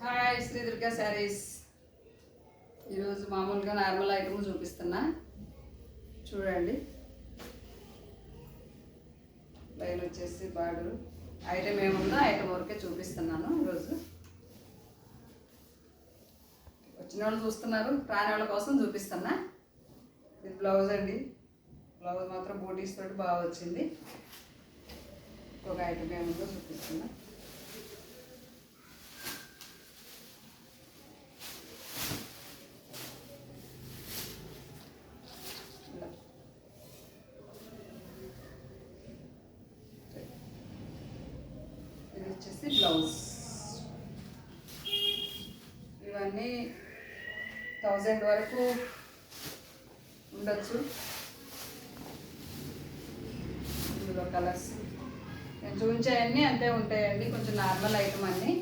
Hi Shri Durga saris. ఈరోజు మామూలుగా normal item చూపిస్తున్నా చూడండి. లైన్ వచ్చేసి బార్డర్ ఐటమ్ ఏముందో ఐటమ్ వరకే చూపిస్తున్నాను. ఈరోజు వచ్చిన వాళ్ళు చూస్తున్నారు, రాని వాళ్ళ కోసం చూపిస్తున్నా. ఇది బ్లౌజ్ అండి. బ్లౌజ్ మాత్రం బూటీస్ తోటి బాగా వచ్చింది. ఒక ఐటమ్ ఏముందో చూపిస్తున్నా. ఇది వచ్చేసి బ్లౌజ్. ఇవన్నీ 1000 వరకు ఉండొచ్చు. ఇందులో కలర్స్ నేను చూపించాయన్నీ అంతే ఉంటాయండి, కొంచెం నార్మల్ ఐటమ్ అన్నీ.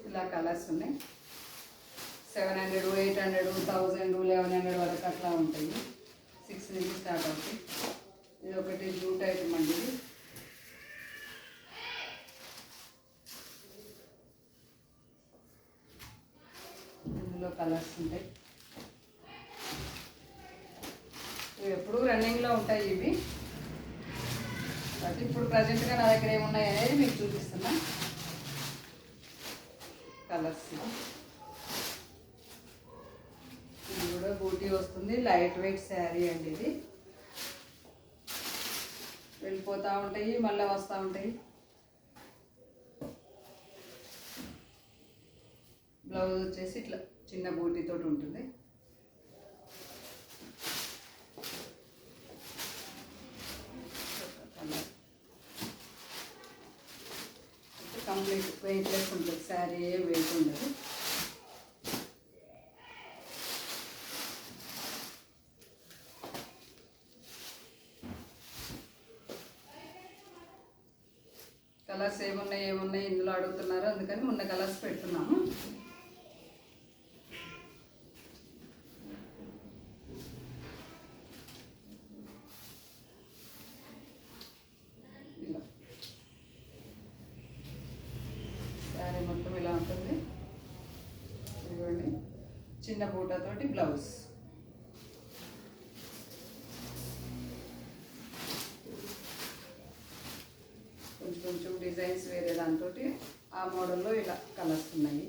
ఇలా కలర్స్ ఉన్నాయి. 700, 800, 1000, 1100 వరకు అట్లా ఉంటాయి. 6 నుంచి స్టార్ట్ అవుతాయి. ఇది ఒకటి జూట్ ఐటమ్ అండి. ఇది ఇందులో కలర్స్ ఉంటాయి. ఇవి ఎప్పుడు రన్నింగ్లో ఉంటాయి ఇవి. బట్ ఇప్పుడు ప్రజెంట్గా నా దగ్గర ఏమున్నాయి అనేది మీకు చూపిస్తున్నా. కలర్స్ ఇది కూడా బూటీ వస్తుంది. లైట్ వెయిట్ శారీ అండి. ఇది వెళ్ళిపోతూ ఉంటాయి, మళ్ళీ వస్తూ ఉంటాయి. బ్లౌజ్ వచ్చేసి ఇట్లా చిన్న బూటీతో ఉంటుంది. కంప్లీట్ వెయిట్లెస్ ఉంటుంది శారీ, ఏ వెయిట్ ఉండదు. కలర్స్ ఏమున్నాయి ఇందులో అడుగుతున్నారు, అందుకని ఉన్న కలర్స్ పెడుతున్నాము. ఇలా శారీ మొత్తం ఇలా ఉంటుంది. ఇదిగోండి, చిన్న బూటాతోటి బ్లౌజ్. కొంచెం డిజైన్స్ వేరే దాంతో ఆ మోడల్లో ఇలా కలర్స్ ఉన్నాయి.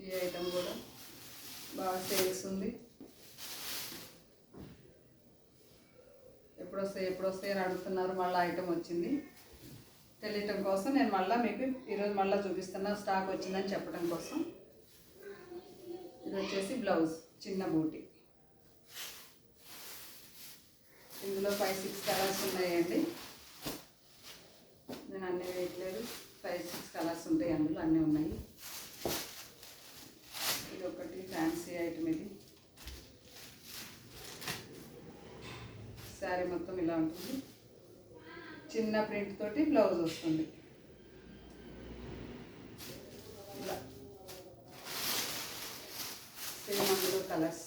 ఈ ఐటమ్ కూడా బాగా సేల్స్ ఉంది. ఎప్పుడు వస్తాయి అని అడుగుతున్నారు. మళ్ళీ ఐటమ్ వచ్చింది తెలియటం కోసం నేను మళ్ళీ మీకు ఈరోజు మళ్ళీ చూపిస్తున్నా, స్టాక్ వచ్చిందని చెప్పడం కోసం. ఇది వచ్చేసి బ్లౌజ్, చిన్న బూటీ. ఇందులో 5-6 కలర్స్ ఉన్నాయండి. నేను అన్నీ వేయట్లేదు, 5-6 కలర్స్ ఉంటాయి అందులో, అన్నీ ఉన్నాయి. ఇది ఒకటి ఫ్యాన్సీ ఐటమ్. ఇది శారీ మొత్తం ఇలా ఉంటుంది. చిన్న ప్రింట్ తోటి బ్లౌజ్ వస్తుంది. ఇలా సేమ్ అందులో కలర్స్.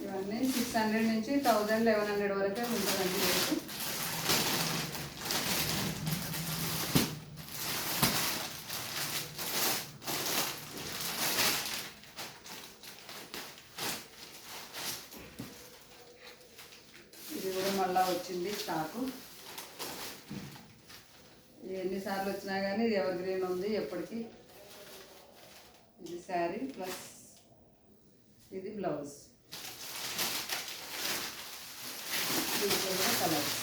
ఇవన్నీ 600 నుంచి 1000, 1100 వరకే ఉంటుందండి రేటు. ఇది కూడా మళ్ళీ వచ్చింది స్టాకు. ఎన్నిసార్లు వచ్చినా కానీ ఇది ఎవర్ గ్రీన్ ఉంది ఎప్పటికీ. ఇది శారీ ప్లస్ ఇది బ్లౌజ్. దీంట్లో కూడా కలర్స్.